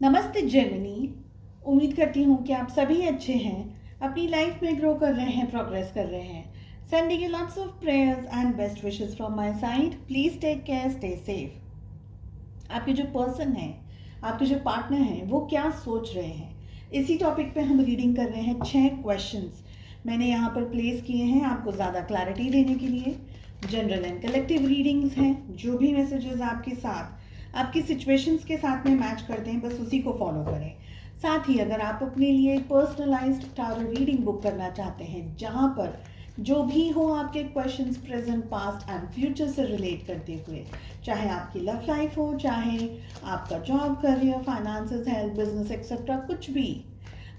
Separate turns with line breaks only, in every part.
नमस्ते जेमिनी। उम्मीद करती हूँ कि आप सभी अच्छे हैं, अपनी लाइफ में ग्रो कर रहे हैं, प्रोग्रेस कर रहे हैं। Sending you lots of prayers and best wishes from my side. Please take care, stay safe. आपके जो पर्सन है, आपके जो पार्टनर हैं, वो क्या सोच रहे हैं, इसी टॉपिक पे हम रीडिंग कर रहे हैं। 6 क्वेश्चंस मैंने यहाँ पर प्लेस किए हैं आपको ज़्यादा क्लैरिटी देने के लिए। जनरल एंड कलेक्टिव रीडिंग्स हैं। जो भी मैसेजेस आपके साथ, आपकी सिचुएशंस के साथ में मैच करते हैं, बस उसी को फॉलो करें। साथ ही अगर आप अपने लिए पर्सनलाइज्ड टारो रीडिंग बुक करना चाहते हैं, जहाँ पर जो भी हो आपके questions present, past and future से रिलेट करते हुए, चाहे आपकी लव लाइफ हो, चाहे आपका job, career, finances, health, business etcetera, कुछ भी,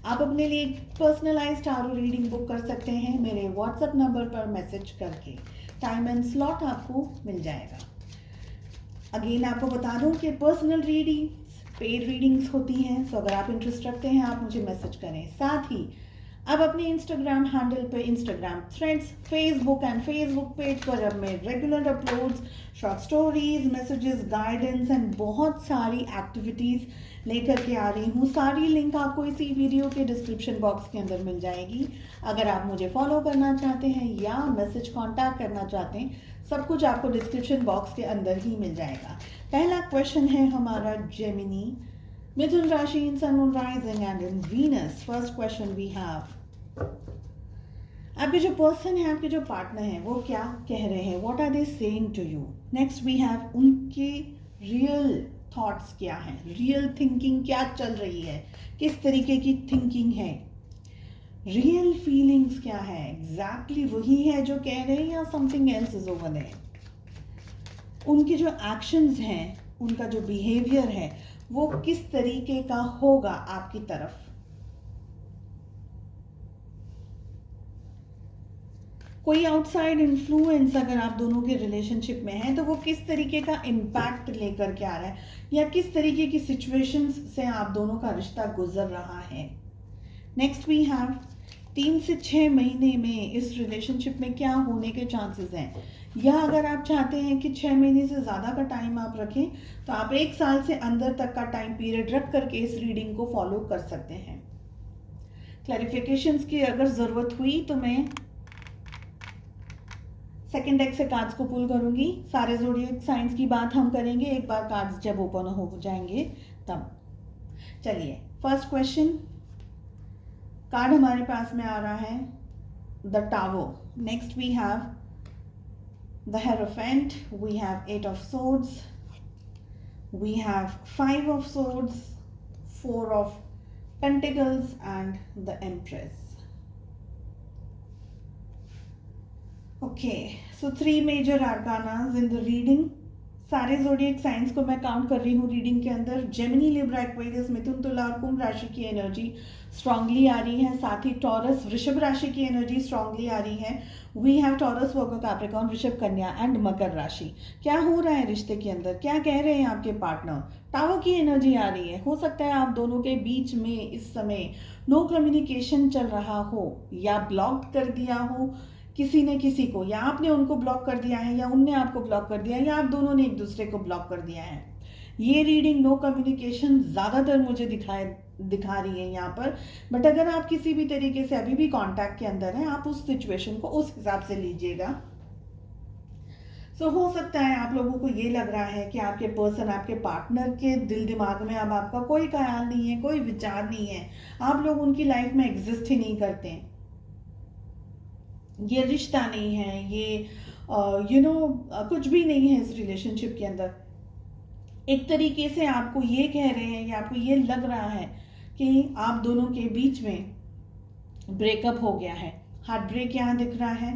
आप अपने लिए पर्सनलाइज्ड टारो रीडिंग बुक कर सकते हैं मेरे व्हाट्सएप नंबर पर मैसेज करके। टाइम एंड स्लॉट आपको मिल जाएगा। अगेन आपको बता दूं कि पर्सनल रीडिंग्स पेड रीडिंग्स होती हैं, सो अगर आप इंटरेस्ट रखते हैं आप मुझे मैसेज करें। साथ ही अब अपने इंस्टाग्राम हैंडल पे, Instagram threads, Facebook and Facebook page पर अब मैं regular uploads, short stories, messages, guidance and बहुत सारी एक्टिविटीज़ लेकर के आ रही हूँ। सारी लिंक आपको इसी वीडियो के डिस्क्रिप्शन बॉक्स के अंदर मिल जाएगी। अगर आप मुझे फॉलो करना चाहते हैं या मैसेज कांटेक्ट करना चाहते हैं, सब कुछ आपको डिस्क्रिप्शन बॉक्स के अंदर ही मिल जाएगा। पहला क्वेश्चन है हमारा जेमिनी, मिथुन राशि, in sun, moon, rising and in Venus. First question we have, आपके जो पर्सन है, आपके जो पार्टनर है, वो क्या कह रहे हैं, what are they saying to you. Next we have, उनके रियल थॉट्स क्या हैं, रियल थिंकिंग क्या चल रही है, किस तरीके की थिंकिंग है, रियल फीलिंग्स क्या है, एग्जैक्टली वही है जो कह रहे हैं या something else is over there. उनके जो एक्शंस हैं, उनका जो बिहेवियर है, वो किस तरीके का होगा आपकी तरफ। कोई आउटसाइड इन्फ्लुएंस अगर आप दोनों के रिलेशनशिप में है, तो वो किस तरीके का इम्पैक्ट लेकर के आ रहा है, या किस तरीके की सिचुएशंस से आप दोनों का रिश्ता गुजर रहा है। नेक्स्ट वी हैव, 3 से 6 महीने में इस रिलेशनशिप में क्या होने के चांसेस हैं, या अगर आप चाहते हैं कि 6 महीने से ज़्यादा का टाइम आप रखें, तो आप 1 साल से अंदर तक का टाइम पीरियड रख करके इस रीडिंग को फॉलो कर सकते हैं। क्लैरिफिकेशंस की अगर ज़रूरत हुई तो मैं सेकेंड डेक से कार्ड्स को पुल करूंगी। सारे ज़ोडिएक साइंस की बात हम करेंगे एक बार कार्ड्स जब ओपन हो जाएंगे तब। चलिए, फर्स्ट क्वेश्चन कार्ड हमारे पास में आ रहा है, the tower. Next we have the hierophant, we have 8 of swords, we have 5 of swords, 4 of pentacles and the empress. Okay, so 3 major arcanas in the reading. सारे ज़ोडिएक साइंस को मैं count कर रही हूँ रीडिंग के अंदर। Gemini, Libra, Aquarius, मिथुन, तुला और कुंभ राशि की एनर्जी स्ट्रांगली आ रही है। साथ ही टॉरस, वृषभ राशि की एनर्जी स्ट्रांगली आ रही है। We have Taurus, Virgo, Capricorn, वृषभ, कन्या एंड मकर राशि। क्या हो रहा है रिश्ते के अंदर, क्या कह रहे हैं आपके पार्टनर। टावर की एनर्जी आ रही है। हो सकता है आप दोनों के बीच में इस समय नो कम्युनिकेशन चल रहा हो, या ब्लॉक कर दिया हो किसी ने किसी को, या आपने उनको ब्लॉक कर दिया है, या उनने आपको ब्लॉक कर दिया है, या आप दोनों ने एक दूसरे को ब्लॉक कर दिया है। ये रीडिंग नो कम्युनिकेशन ज़्यादातर मुझे दिखा रही है यहाँ पर। बट अगर आप किसी भी तरीके से अभी भी कांटेक्ट के अंदर हैं, आप उस सिचुएशन को उस हिसाब से लीजिएगा। सो हो सकता है आप लोगों को ये लग रहा है कि आपके पर्सन, आपके पार्टनर के दिल दिमाग में अब आपका कोई ख्याल नहीं है, कोई विचार नहीं है, आप लोग उनकी लाइफ में एग्जिस्ट ही नहीं करते हैं, ये रिश्ता नहीं है, ये कुछ भी नहीं है इस रिलेशनशिप के अंदर। एक तरीके से आपको ये कह रहे हैं या आपको ये लग रहा है कि आप दोनों के बीच में ब्रेकअप हो गया है। हार्ट ब्रेक यहाँ दिख रहा है।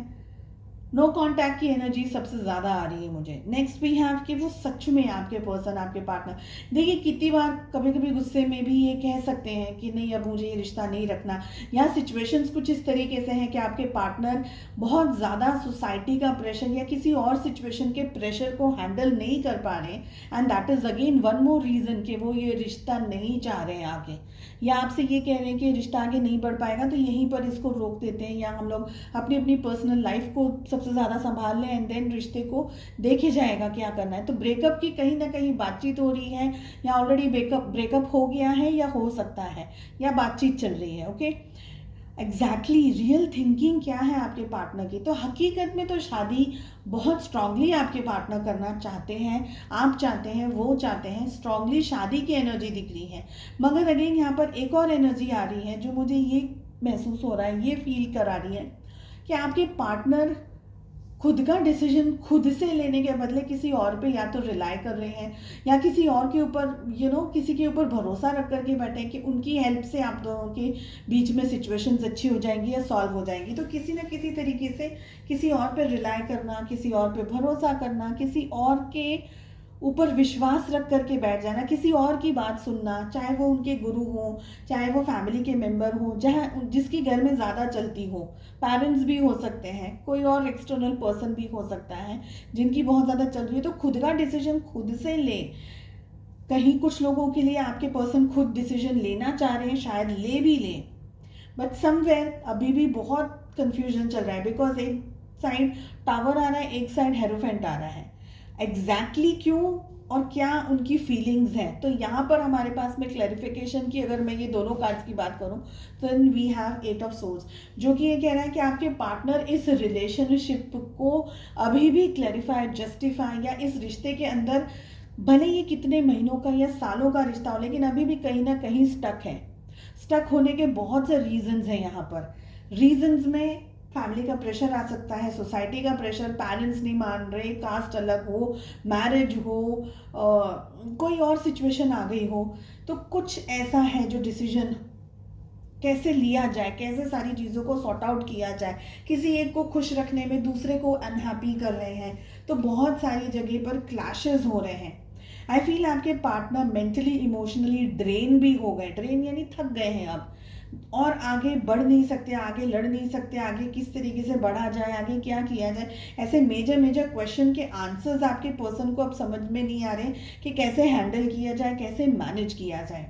नो कांटेक्ट की एनर्जी सबसे ज़्यादा आ रही है मुझे। नेक्स्ट भी है कि वो सच में आपके पर्सन, आपके पार्टनर, देखिए कितनी बार कभी कभी गुस्से में भी ये कह सकते हैं कि नहीं, अब मुझे ये रिश्ता नहीं रखना, या सिचुएशंस कुछ इस तरीके से हैं कि आपके पार्टनर बहुत ज़्यादा सोसाइटी का प्रेशर या किसी और सिचुएशन के प्रेशर को हैंडल नहीं कर पा रहे, and that is again one more reason कि वो ये रिश्ता नहीं चाह रहे हैं आगे, या आपसे ये कह रहे हैं कि रिश्ता आगे नहीं बढ़ पाएगा तो यहीं पर इसको रोक देते हैं, या हम लोग अपनी अपनी पर्सनल लाइफ को सबसे ज़्यादा संभाल लें एंड देन रिश्ते को देखे जाएगा क्या करना है। तो ब्रेकअप की कहीं ना कहीं बातचीत हो रही है, या ऑलरेडी ब्रेकअप हो गया है, या हो सकता है या बातचीत चल रही है। ओके, एग्जैक्टली रियल थिंकिंग क्या है आपके पार्टनर की? तो हकीकत में तो शादी बहुत स्ट्रांगली आपके पार्टनर करना चाहते हैं, आप चाहते हैं, वो चाहते हैं, स्ट्रांगली शादी की एनर्जी दिख रही है। मगर अगेन यहाँ पर एक और एनर्जी आ रही है जो मुझे ये महसूस हो रहा है, ये फील करा रही है कि आपके पार्टनर खुद का डिसीजन खुद से लेने के बदले किसी और पे या तो रिलाई कर रहे हैं, या किसी और के ऊपर किसी के ऊपर भरोसा रख करके बैठे हैं कि उनकी हेल्प से आप दोनों के बीच में सिचुएशंस अच्छी हो जाएंगी या सॉल्व हो जाएंगी। तो किसी ना किसी तरीके से किसी और पे रिलाई करना, किसी और पे भरोसा करना, किसी और के ऊपर विश्वास रख करके बैठ जाना, किसी और की बात सुनना, चाहे वो उनके गुरु हो, चाहे वो फैमिली के मेंबर हो, जहाँ जिसकी घर में ज़्यादा चलती हो, पेरेंट्स भी हो सकते हैं, कोई और एक्सटर्नल पर्सन भी हो सकता है जिनकी बहुत ज़्यादा चल रही है। तो खुद का डिसीजन खुद से ले। कहीं कुछ लोगों के लिए आपके पर्सन खुद डिसीजन लेना चाह रहे हैं, शायद ले भी लें, बट समवेयर अभी भी बहुत कंफ्यूजन चल रहा है, बिकॉज एक साइड टावर आ रहा है, एक साइड हेरोफेंट आ रहा है। एग्जैक्टली क्यों और क्या उनकी फीलिंग्स हैं? तो यहाँ पर हमारे पास में क्लैरिफिकेशन की, अगर मैं ये दोनों कार्ड्स की बात करूँ तो वी हैव 8 ऑफ सोर्स, जो कि ये कह रहा है कि आपके पार्टनर इस रिलेशनशिप को अभी भी क्लैरिफाई, जस्टिफाई, या इस रिश्ते के अंदर भले ये कितने महीनों का या सालों का रिश्ता हो, लेकिन अभी भी कहीं ना कहीं स्टक है। स्टक होने के बहुत से रीजंस हैं यहाँ पर। रीजंस में फैमिली का प्रेशर आ सकता है, सोसाइटी का प्रेशर, पेरेंट्स नहीं मान रहे, कास्ट अलग हो, मैरिज हो, कोई और सिचुएशन आ गई हो। तो कुछ ऐसा है जो डिसीजन कैसे लिया जाए, कैसे सारी चीज़ों को सॉर्ट आउट किया जाए, किसी एक को खुश रखने में दूसरे को अनहैप्पी कर रहे हैं, तो बहुत सारी जगह पर क्लैशेस हो रहे हैं। आई फील आपके पार्टनर मेंटली इमोशनली ड्रेन भी हो गए, ड्रेन यानी थक गए हैं अब, और आगे बढ़ नहीं सकते, आगे लड़ नहीं सकते, आगे किस तरीके से बढ़ा जाए, आगे क्या किया जाए, ऐसे मेजर मेजर क्वेश्चन के आंसर्स आपके पर्सन को अब समझ में नहीं आ रहे कि कैसे हैंडल किया जाए, कैसे मैनेज किया जाए।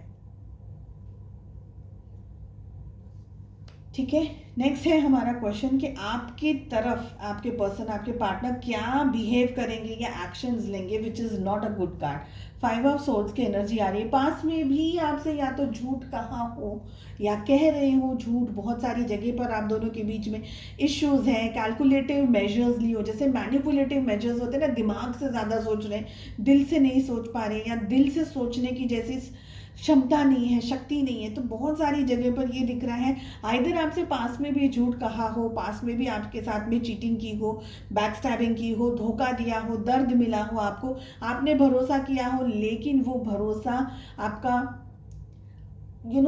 ठीक है, नेक्स्ट है हमारा क्वेश्चन कि आपकी तरफ आपके पर्सन, आपके पार्टनर क्या बिहेव करेंगे या एक्शंस लेंगे, which is not a good card. 5 of swords की एनर्जी आ रही है। पास में भी आपसे या तो झूठ कहा हो या कह रहे हो झूठ, बहुत सारी जगह पर आप दोनों के बीच में इश्यूज हैं, कैलकुलेटिव मेजर्स ली हो, जैसे मैनिपुलेटिव मेजर्स होते हैं ना, दिमाग से ज़्यादा सोच रहे हैं, दिल से नहीं सोच पा रहे, या दिल से सोचने की जैसी क्षमता नहीं है, शक्ति नहीं है। तो बहुत सारी जगह पर ये दिख रहा है, आइदर आपसे पास में भी झूठ कहा हो, पास में भी आपके साथ में चीटिंग की हो, बैक स्टैबिंग की हो, धोखा दिया हो, दर्द मिला हो आपको, आपने भरोसा किया हो, लेकिन वो भरोसा आपका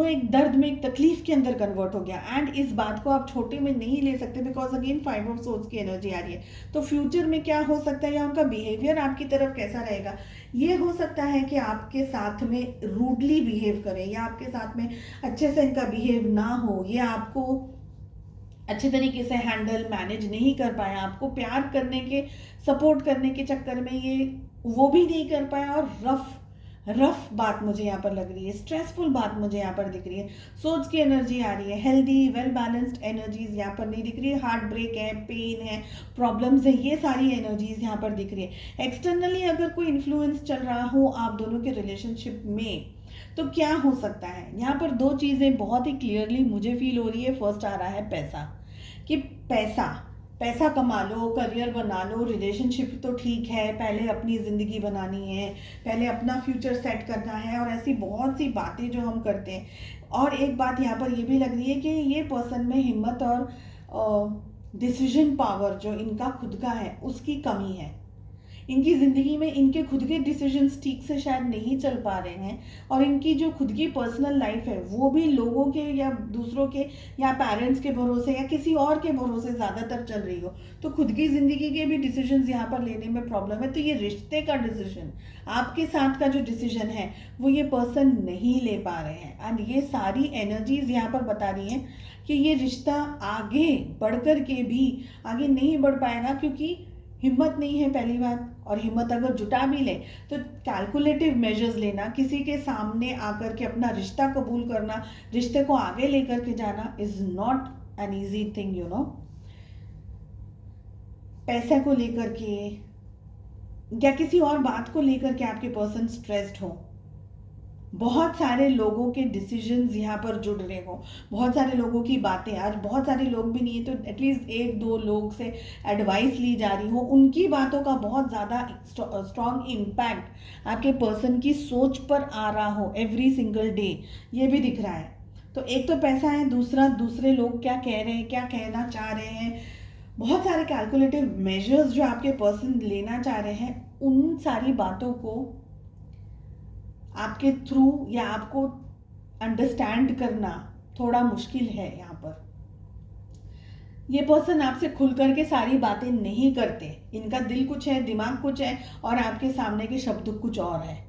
एक दर्द में, एक तकलीफ के अंदर कन्वर्ट हो गया। एंड इस बात को आप छोटे में नहीं ले सकते, बिकॉज अगेन 5 ऑफ सोर्ड्स की एनर्जी आ रही है। तो फ्यूचर में क्या हो सकता है, या उनका बिहेवियर आपकी तरफ कैसा रहेगा? ये हो सकता है कि आपके साथ में रूडली बिहेव करें, या आपके साथ में अच्छे से इनका बिहेव ना हो, या आपको अच्छे तरीके से हैंडल मैनेज नहीं कर पाया, आपको प्यार करने के, सपोर्ट करने के चक्कर में ये वो भी नहीं कर पाया, और रफ बात मुझे यहाँ पर लग रही है, स्ट्रेसफुल बात मुझे यहाँ पर दिख रही है। सोच की एनर्जी आ रही है, हेल्दी वेल बैलेंस्ड एनर्जीज यहाँ पर नहीं दिख रही है। हार्ट ब्रेक है, पेन है, प्रॉब्लम्स है, ये सारी एनर्जीज यहाँ पर दिख रही है। एक्सटर्नली अगर कोई इन्फ्लुएंस चल रहा हो आप दोनों के रिलेशनशिप में, तो क्या हो सकता है? यहाँ पर दो चीज़ें बहुत ही क्लियरली मुझे फील हो रही है। फर्स्ट आ रहा है पैसा, कि पैसा कमा लो, करियर बना लो, रिलेशनशिप तो ठीक है, पहले अपनी ज़िंदगी बनानी है, पहले अपना फ्यूचर सेट करना है, और ऐसी बहुत सी बातें जो हम करते हैं। और एक बात यहाँ पर ये भी लग रही है कि ये पर्सन में हिम्मत और डिसीजन पावर जो इनका खुद का है उसकी कमी है। इनकी ज़िंदगी में इनके खुद के डिसीजंस ठीक से शायद नहीं चल पा रहे हैं, और इनकी जो खुद की पर्सनल लाइफ है वो भी लोगों के या दूसरों के या पेरेंट्स के भरोसे या किसी और के भरोसे ज़्यादातर चल रही हो। तो खुद की ज़िंदगी के भी डिसीजंस यहाँ पर लेने में प्रॉब्लम है। तो ये रिश्ते का डिसीजन, आपके साथ का जो डिसीजन है वो ये पर्सन नहीं ले पा रहे हैं। एंड ये सारी एनर्जीज यहाँ पर बता रही हैं कि ये रिश्ता आगे बढ़कर के भी आगे नहीं बढ़ पाएगा, क्योंकि हिम्मत नहीं है पहली बात। और हिम्मत अगर जुटा भी ले तो कैलकुलेटिव मेजर्स लेना, किसी के सामने आकर के अपना रिश्ता कबूल करना, रिश्ते को आगे लेकर के जाना is not an easy thing, पैसे को लेकर के या किसी और बात को लेकर के आपके पर्सन स्ट्रेस्ड हो, बहुत सारे लोगों के डिसीजंस यहाँ पर जुड़ रहे हो, बहुत सारे लोगों की बातें, आज बहुत सारे लोग भी नहीं है तो एटलीस्ट एक दो लोग से एडवाइस ली जा रही हो, उनकी बातों का बहुत ज़्यादा स्ट्रॉन्ग इम्पैक्ट आपके पर्सन की सोच पर आ रहा हो एवरी सिंगल डे, ये भी दिख रहा है। तो एक तो पैसा है, दूसरा दूसरे लोग क्या कह रहे हैं, क्या कहना चाह रहे हैं, बहुत सारे कैलकुलेटिव मेजर्स जो आपके पर्सन लेना चाह रहे हैं, उन सारी बातों को आपके थ्रू या आपको अंडरस्टैंड करना थोड़ा मुश्किल है। यहाँ पर ये पर्सन आपसे खुल करके सारी बातें नहीं करते, इनका दिल कुछ है, दिमाग कुछ है और आपके सामने के शब्द कुछ और है।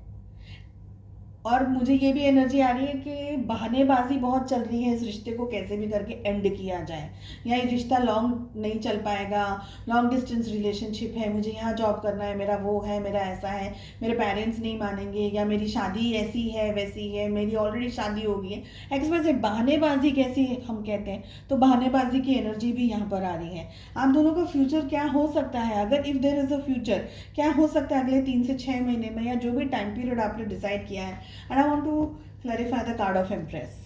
और मुझे ये भी एनर्जी आ रही है कि बहानेबाजी बहुत चल रही है, इस रिश्ते को कैसे भी करके एंड किया जाए, या ये रिश्ता लॉन्ग नहीं चल पाएगा, लॉन्ग डिस्टेंस रिलेशनशिप है, मुझे यहाँ जॉब करना है, मेरा वो है, मेरा ऐसा है, मेरे पेरेंट्स नहीं मानेंगे, या मेरी शादी ऐसी है वैसी है, मेरी ऑलरेडी शादी हो गई है, एक्सप्रेस बहानेबाजी कैसी हम कहते हैं, तो बहानेबाजी की एनर्जी भी यहाँ पर आ रही है। आप दोनों का फ्यूचर क्या हो सकता है, अगर if there is a future, क्या हो सकता है अगले 3 से 6 महीने में, या जो भी टाइम पीरियड आपने डिसाइड किया है। And I want to clarify the card of Empress.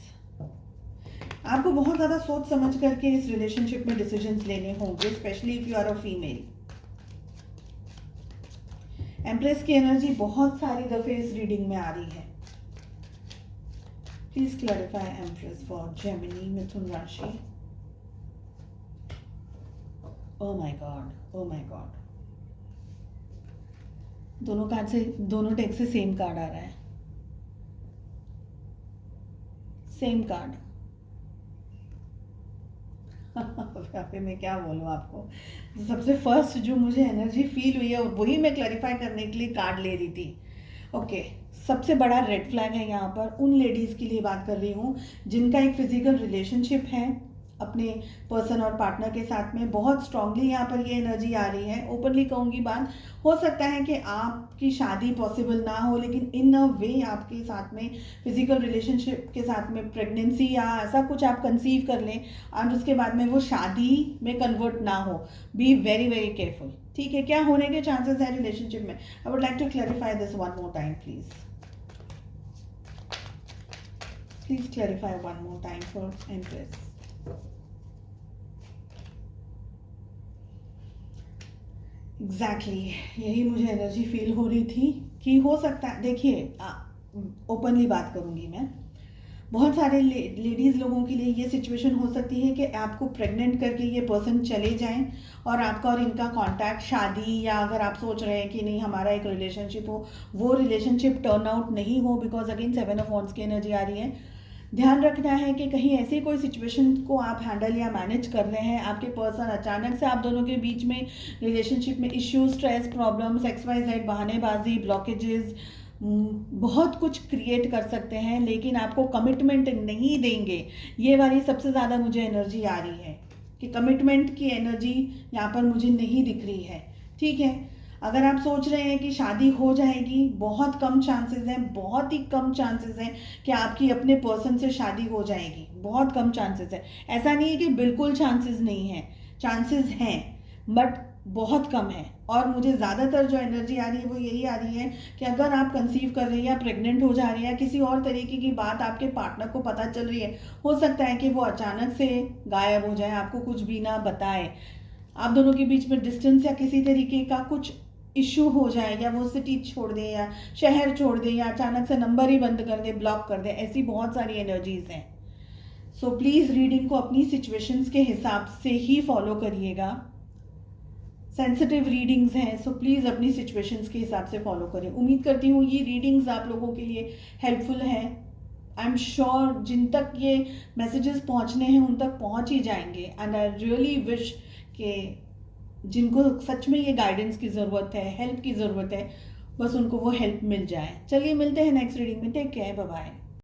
आपको बहुत ज़्यादा सोच समझ करके इस रिलेशनशिप में डिसीजंस लेने होंगे, specially if you are a female. Empress की एनर्जी बहुत सारी दफे इस रीडिंग में आ रही है। Please clarify empress for Gemini, Mithun राशि। Oh my god, oh my god, दोनों कार्ड से, दोनों डेक से सेम कार्ड आ रहा है, सेम कार्ड। अभी मैं क्या बोलूँ आपको, सबसे फर्स्ट जो मुझे एनर्जी फील हुई है वही मैं क्लैरिफाई करने के लिए कार्ड ले रही थी। ओके, सबसे बड़ा रेड फ्लैग है यहाँ पर, उन लेडीज़ के लिए बात कर रही हूँ जिनका एक फिजिकल रिलेशनशिप है अपने पर्सन और पार्टनर के साथ में, बहुत स्ट्रांगली यहाँ पर ये एनर्जी आ रही है। ओपनली कहूँगी बात, हो सकता है कि आपकी शादी पॉसिबल ना हो, लेकिन इन अ वे आपके साथ में फिजिकल रिलेशनशिप के साथ में प्रेगनेंसी या ऐसा कुछ आप कंसीव कर लें और उसके बाद में वो शादी में कन्वर्ट ना हो। बी वेरी वेरी केयरफुल, ठीक है। क्या होने के चांसेस है रिलेशनशिप में? I would like to clarify this one more time please. Please clarify one more time for empress. Exactly यही मुझे एनर्जी फील हो रही थी कि हो सकता है, देखिए ओपनली बात करूंगी मैं, बहुत सारे लेडीज़ लोगों के लिए ये सिचुएशन हो सकती है कि आपको प्रेग्नेंट करके ये पर्सन चले जाएं और आपका और इनका कांटेक्ट, शादी, या अगर आप सोच रहे हैं कि नहीं हमारा एक रिलेशनशिप हो, वो रिलेशनशिप टर्न आउट नहीं हो, बिकॉज अगेन 7 ऑफ वॉन्ड्स की एनर्जी आ रही है। ध्यान रखना है कि कहीं ऐसी कोई सिचुएशन को आप हैंडल या मैनेज कर रहे हैं, आपके पर्सन अचानक से आप दोनों के बीच में रिलेशनशिप में इश्यूज, स्ट्रेस, प्रॉब्लम्स, XYZ, बहानेबाजी, ब्लॉकेजेस, बहुत कुछ क्रिएट कर सकते हैं, लेकिन आपको कमिटमेंट नहीं देंगे। ये वाली सबसे ज़्यादा मुझे एनर्जी आ रही है कि कमिटमेंट की एनर्जी यहाँ पर मुझे नहीं दिख रही है, ठीक है। अगर आप सोच रहे हैं कि शादी हो जाएगी, बहुत कम चांसेस हैं, बहुत ही कम चांसेस हैं कि आपकी अपने पर्सन से शादी हो जाएगी, बहुत कम चांसेस है। ऐसा नहीं है कि बिल्कुल चांसेस नहीं हैं, चांसेस हैं बट बहुत कम है। और मुझे ज़्यादातर जो एनर्जी आ रही है वो यही आ रही है कि अगर आप कंसीव कर रही हैं या प्रेग्नेंट हो जा रही हैं या किसी और तरीके की बात आपके पार्टनर को पता चल रही है, हो सकता है कि वो अचानक से गायब हो जाए, आपको कुछ भी ना बताए, आप दोनों के बीच में डिस्टेंस या किसी तरीके का कुछ इशू हो जाए, या वो सिटी छोड़ दे या शहर छोड़ दे या अचानक से नंबर ही बंद कर दे, ब्लॉक कर दे, ऐसी बहुत सारी एनर्जीज हैं। सो प्लीज़ रीडिंग को अपनी सिचुएशंस के हिसाब से ही फॉलो करिएगा। सेंसिटिव रीडिंग्स हैं, सो प्लीज़ अपनी सिचुएशंस के हिसाब से फॉलो करें। उम्मीद करती हूँ ये रीडिंग्स आप लोगों के लिए हेल्पफुल है। आई एम श्योर जिन तक ये मैसेजेस पहुँचने हैं उन तक पहुँच ही जाएंगे, एंड आई रियली विश कि जिनको सच में ये गाइडेंस की ज़रूरत है, हेल्प की ज़रूरत है, बस उनको वो हेल्प मिल जाए। चलिए मिलते हैं नेक्स्ट रीडिंग में। Take care, bye bye.